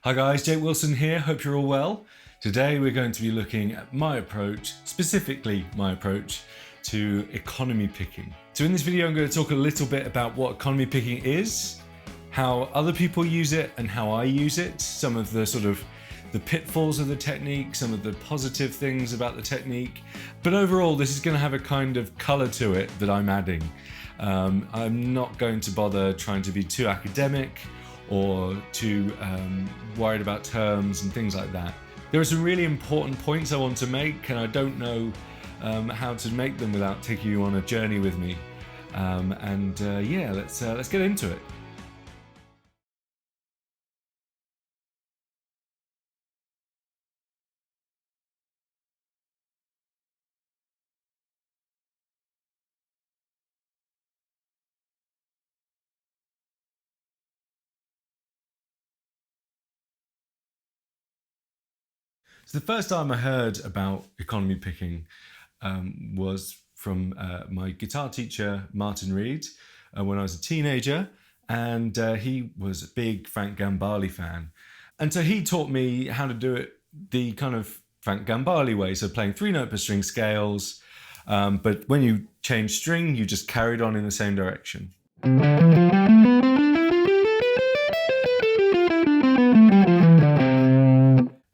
Hi guys, Jake Wilson here, hope you're all well. Today we're going to be looking at my approach, specifically my approach to economy picking. So in this video I'm going to talk a little bit about what economy picking is, how other people use it and how I use it, some of the pitfalls of the technique, some of the positive things about the technique. But overall this is going to have a kind of colour to it that I'm adding. I'm not going to bother trying to be too academic or too worried about terms and things like that. There are some really important points I want to make, and I don't know how to make them without taking you on a journey with me. Let's get into it. So the first time I heard about economy picking was from my guitar teacher, Martin Reid, when I was a teenager, and he was a big Frank Gambale fan. And so he taught me how to do it the kind of Frank Gambale way, so playing 3-note per string scales, but when you change string, you just carried on in the same direction.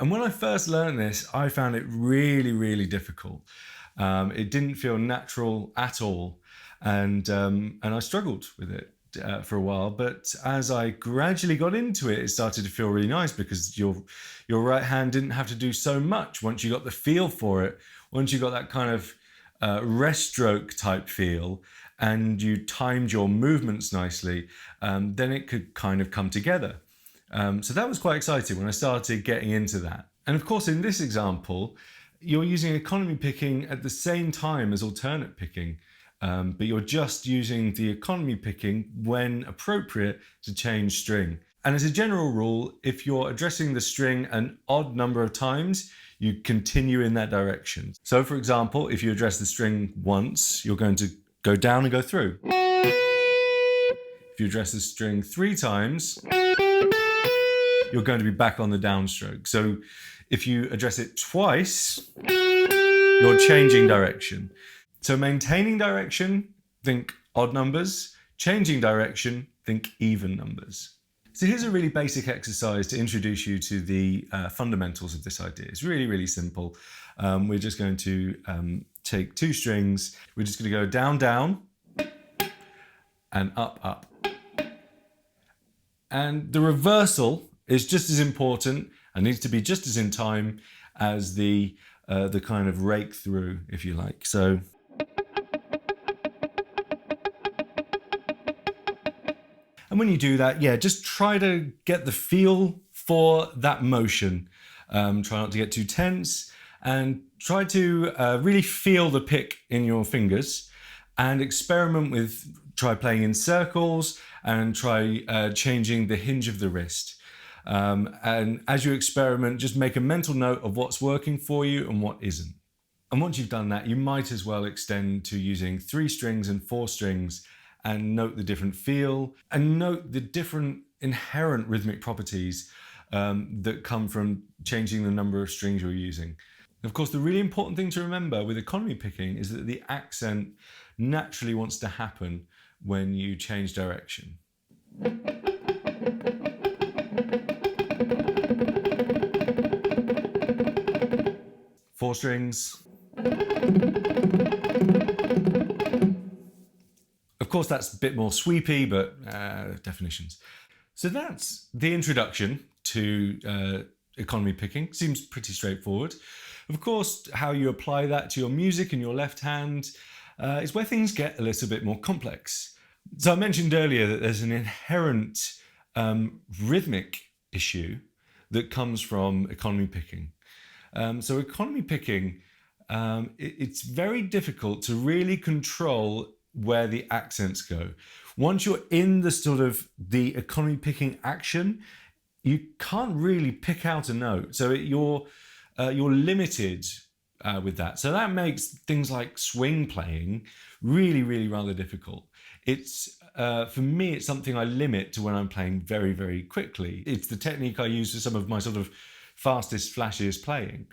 And when I first learned this, I found it really, really difficult. It didn't feel natural at all, and I struggled with it for a while. But as I gradually got into it, it started to feel really nice because your right hand didn't have to do so much once you got the feel for it. Once you got that kind of rest stroke type feel, and you timed your movements nicely, then it could kind of come together. So that was quite exciting when I started getting into that. And of course, in this example, you're using economy picking at the same time as alternate picking, but you're just using the economy picking when appropriate to change string. And as a general rule, if you're addressing the string an odd number of times, you continue in that direction. So for example, if you address the string once, you're going to go down and go through. If you address the string 3 times, you're going to be back on the downstroke. So if you address it twice, you're changing direction. So maintaining direction, think odd numbers. Changing direction, think even numbers. So here's a really basic exercise to introduce you to the fundamentals of this idea. It's really, really simple. We're just going to take 2 strings. We're just going to go down, down, and up, up. And the reversal is just as important and needs to be just as in time as the kind of rake through, if you like. So and when you do that, just try to get the feel for that motion. Try not to get too tense, and try to really feel the pick in your fingers, and experiment with, try playing in circles, and try changing the hinge of the wrist. And as you experiment, just make a mental note of what's working for you and what isn't. And once you've done that, you might as well extend to using 3 strings and 4 strings and note the different feel and note the different inherent rhythmic properties that come from changing the number of strings you're using. Of course, the really important thing to remember with economy picking is that the accent naturally wants to happen when you change direction. 4 strings. Of course, that's a bit more sweepy, but definitions. So that's the introduction to economy picking. Seems pretty straightforward. Of course, how you apply that to your music and your left hand is where things get a little bit more complex. So I mentioned earlier that there's an inherent rhythmic issue that comes from economy picking. So economy picking, it's very difficult to really control where the accents go. Once you're in the economy picking action, you can't really pick out a note. So you're limited with that. So that makes things like swing playing really, really rather difficult. it's for me, it's something I limit to when I'm playing very, very quickly. It's the technique I use for some of my sort of fastest, flashiest playing,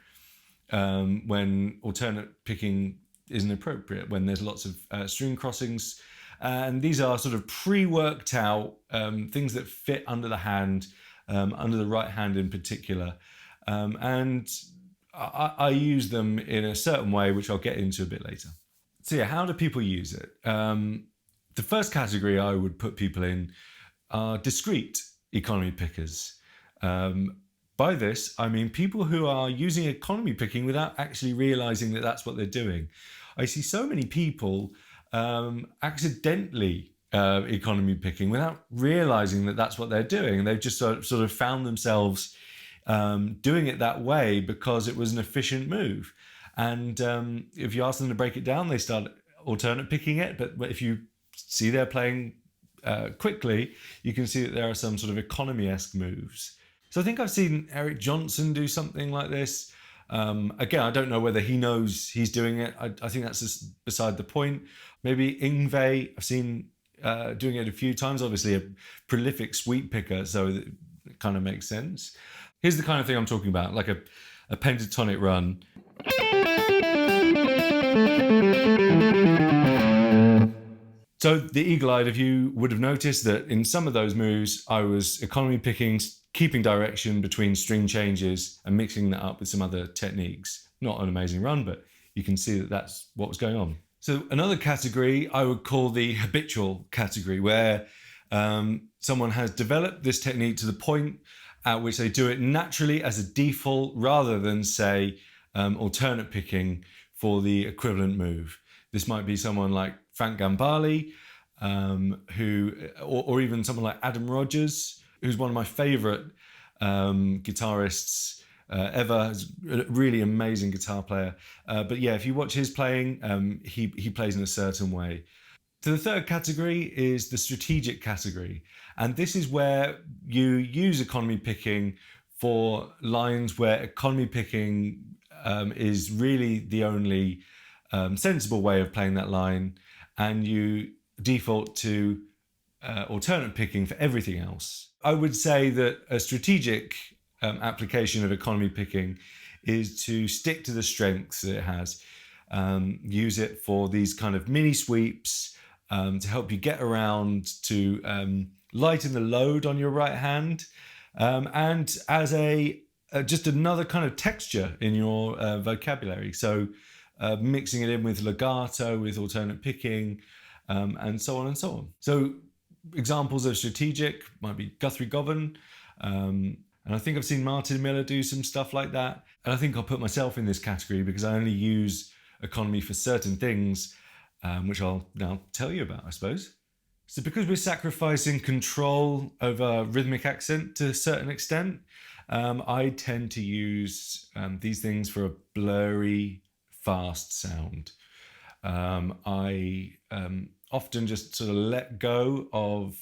when alternate picking isn't appropriate, when there's lots of string crossings. And these are sort of pre-worked out things that fit under the hand, under the right hand in particular. And I use them in a certain way, which I'll get into a bit later. So yeah, how do people use it? The first category I would put people in are discrete economy pickers. By this, I mean people who are using economy picking without actually realizing that that's what they're doing. I see so many people accidentally economy picking without realizing that that's what they're doing. They've just sort of found themselves doing it that way because it was an efficient move. And if you ask them to break it down, they start alternate picking it. But if you see they're playing quickly, you can see that there are some sort of economy-esque moves. So I think I've seen Eric Johnson do something like this. Again, I don't know whether he knows he's doing it. I think that's just beside the point. Maybe Ingve, I've seen doing it a few times. Obviously a prolific sweep picker, so it kind of makes sense. Here's the kind of thing I'm talking about, like a pentatonic run. So the eagle-eyed of you would have noticed that in some of those moves, I was economy picking, keeping direction between string changes and mixing that up with some other techniques. Not an amazing run, but you can see that that's what was going on. So another category I would call the habitual category, where someone has developed this technique to the point at which they do it naturally as a default rather than, say, alternate picking for the equivalent move. This might be someone like Frank Gambale, or even someone like Adam Rogers, who's one of my favorite guitarists ever. He's a really amazing guitar player. But yeah, if you watch his playing, he plays in a certain way. So the third category is the strategic category. And this is where you use economy picking for lines where economy picking is really the only sensible way of playing that line, and you default to alternate picking for everything else. I would say that a strategic application of economy picking is to stick to the strengths that it has. Use it for these kind of mini sweeps to help you get around, to lighten the load on your right hand, and as just another kind of texture in your vocabulary. So mixing it in with legato, with alternate picking, and so on and so on. So examples of strategic might be Guthrie Govan, and I think I've seen Martin Miller do some stuff like that. And I think I'll put myself in this category because I only use economy for certain things, which I'll now tell you about, I suppose. So because we're sacrificing control over rhythmic accent to a certain extent, I tend to use these things for a blurry, fast sound. I often just sort of let go of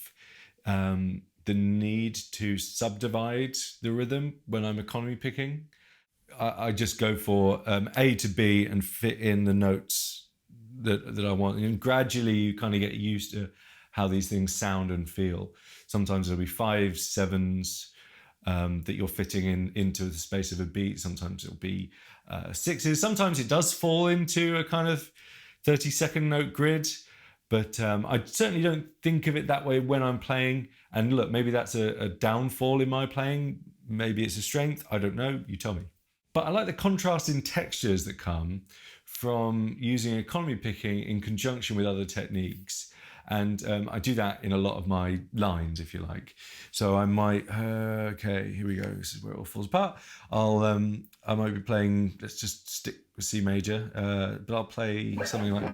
the need to subdivide the rhythm when I'm economy picking. I just go for A to B and fit in the notes that I want. And gradually you kind of get used to how these things sound and feel. Sometimes there'll be 5s, 7s that you're fitting into the space of a beat. Sometimes it'll be 6s. Sometimes it does fall into a kind of 30-second note grid, but I certainly don't think of it that way when I'm playing. And look, maybe that's a downfall in my playing. Maybe it's a strength. I don't know. You tell me. But I like the contrast in textures that come from using economy picking in conjunction with other techniques. And I do that in a lot of my lines, if you like. So I might, okay, here we go. This is where it all falls apart. I might be playing, let's just stick with C major, but I'll play something like.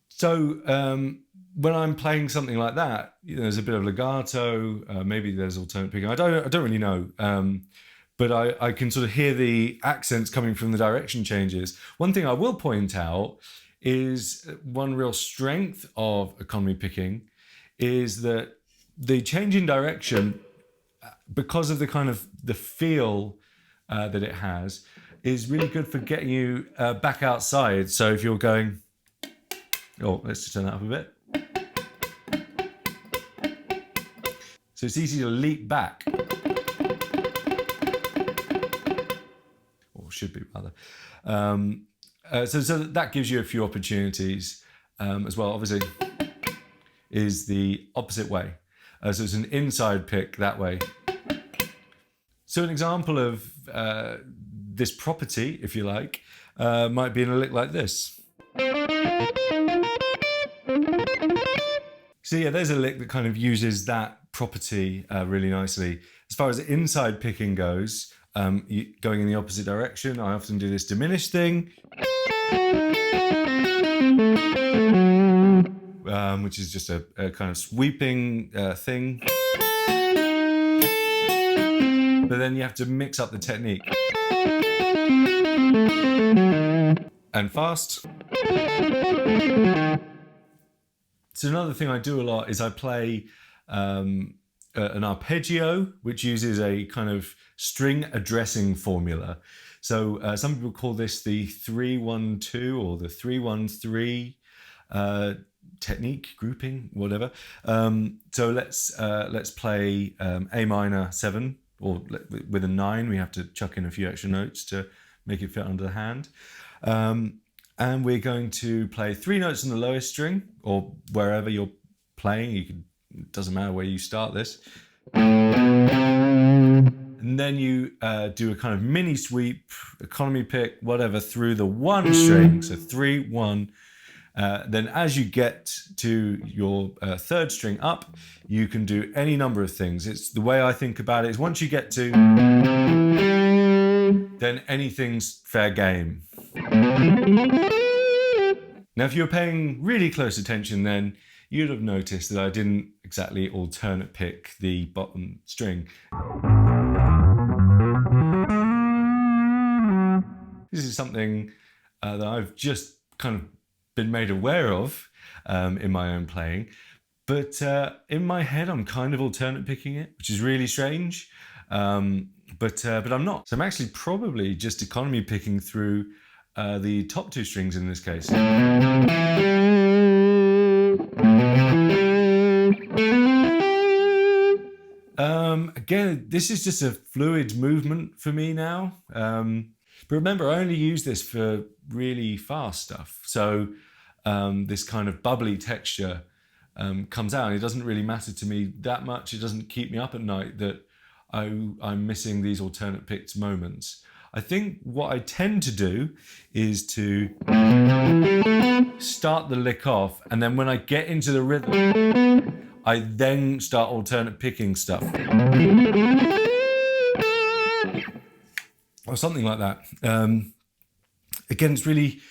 So when I'm playing something like that, there's a bit of legato, maybe there's alternate picking. I don't really know. But I can sort of hear the accents coming from the direction changes. One thing I will point out is one real strength of economy picking is that the change in direction, because of the kind of the feel that it has, is really good for getting you back outside. So if you're going, oh, let's just turn that up a bit. So it's easy to leap back, or should be rather. So that gives you a few opportunities as well. Obviously, is the opposite way. So it's an inside pick that way. So an example of this property, if you like, might be in a lick like this. So yeah, there's a lick that kind of uses that property really nicely. As far as inside picking goes, going in the opposite direction, I often do this diminished thing, which is just a kind of sweeping thing. But then you have to mix up the technique. And fast. So another thing I do a lot is I play an arpeggio, which uses a kind of string addressing formula. So some people call this the 3-1-2 or the 3-1-3 technique, grouping, whatever. So let's play A minor 7, or with a 9. We have to chuck in a few extra notes to make it fit under the hand. And we're going to play 3 notes on the lowest string, or wherever you're playing. It doesn't matter where you start this. And then you do a kind of mini sweep, economy pick, whatever, through the 1 string. So 3, 1. Then as you get to your 3rd string up, you can do any number of things. It's the way I think about it is once you get to, then anything's fair game. Now, if you're paying really close attention, then you'd have noticed that I didn't exactly alternate pick the bottom string. This is something that I've just kind of been made aware of in my own playing, but in my head I'm kind of alternate picking it, which is really strange, but I'm not. So I'm actually probably just economy picking through the top 2 strings in this case. Again, this is just a fluid movement for me now. But remember, I only use this for really fast stuff. So this kind of bubbly texture comes out. It doesn't really matter to me that much. It doesn't keep me up at night that I'm missing these alternate picked moments. I think what I tend to do is to start the lick off, and then when I get into the rhythm, I then start alternate picking stuff. Or something like that. Again, it's really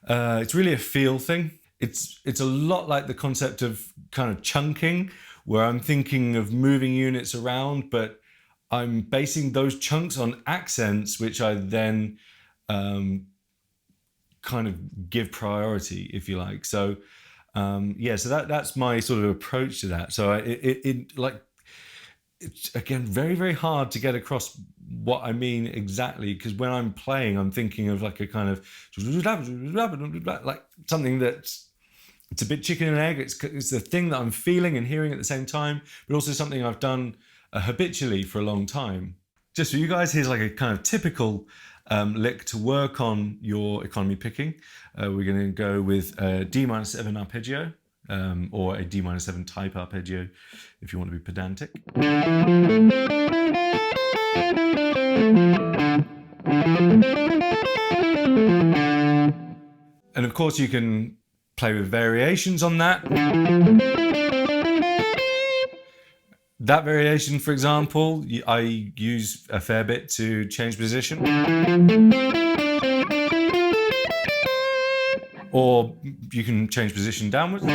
a feel thing. It's a lot like the concept of kind of chunking, where I'm thinking of moving units around, but I'm basing those chunks on accents, which I then kind of give priority, if you like. So so that's my sort of approach to that. So it's again very, very hard to get across what I mean exactly, because when I'm playing, I'm thinking of like a kind of like something that's, it's a bit chicken and egg. It's the thing that I'm feeling and hearing at the same time, but also something I've done habitually for a long time. Just for you guys, here's like a kind of typical lick to work on your economy picking. We're going to go with a D-7 arpeggio, or a D-7 type arpeggio if you want to be pedantic. And of course you can play with variations on that. That variation, for example, I use a fair bit to change position. Or you can change position downwards.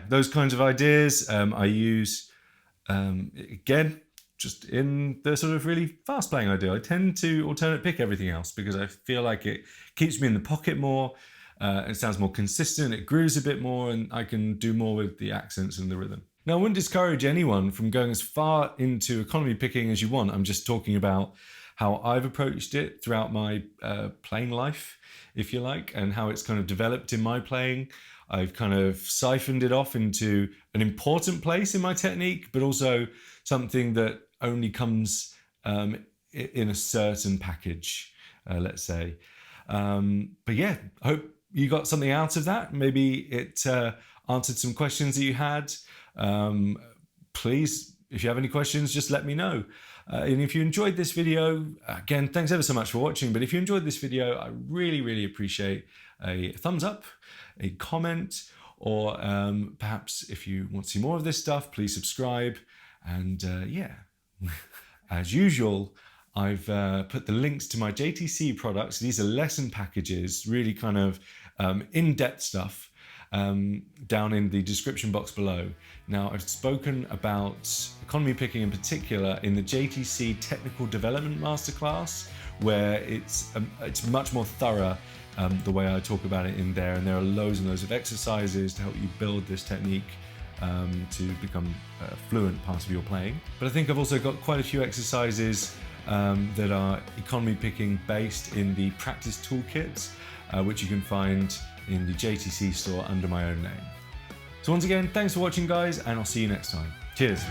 Those kinds of ideas I use, again, just in the sort of really fast playing idea. I tend to alternate pick everything else because I feel like it keeps me in the pocket more. It sounds more consistent, it grooves a bit more, and I can do more with the accents and the rhythm. Now, I wouldn't discourage anyone from going as far into economy picking as you want. I'm just talking about how I've approached it throughout my playing life, if you like, and how it's kind of developed in my playing. I've kind of siphoned it off into an important place in my technique, but also something that only comes in a certain package, let's say. But yeah, I hope you got something out of that. Maybe it answered some questions that you had. Please, if you have any questions, just let me know. And if you enjoyed this video, again, thanks ever so much for watching. But if you enjoyed this video, I really, really appreciate a thumbs up, a comment, or perhaps if you want to see more of this stuff, please subscribe. And yeah, as usual, I've put the links to my JTC products. These are lesson packages, really kind of in-depth stuff, down in the description box below. Now, I've spoken about economy picking in particular in the JTC Technical Development Masterclass, where it's much more thorough the way I talk about it in there, and there are loads and loads of exercises to help you build this technique to become a fluent part of your playing. But I think I've also got quite a few exercises that are economy picking based in the practice toolkits, which you can find in the JTC store under my own name. So once again, thanks for watching guys, and I'll see you next time. Cheers.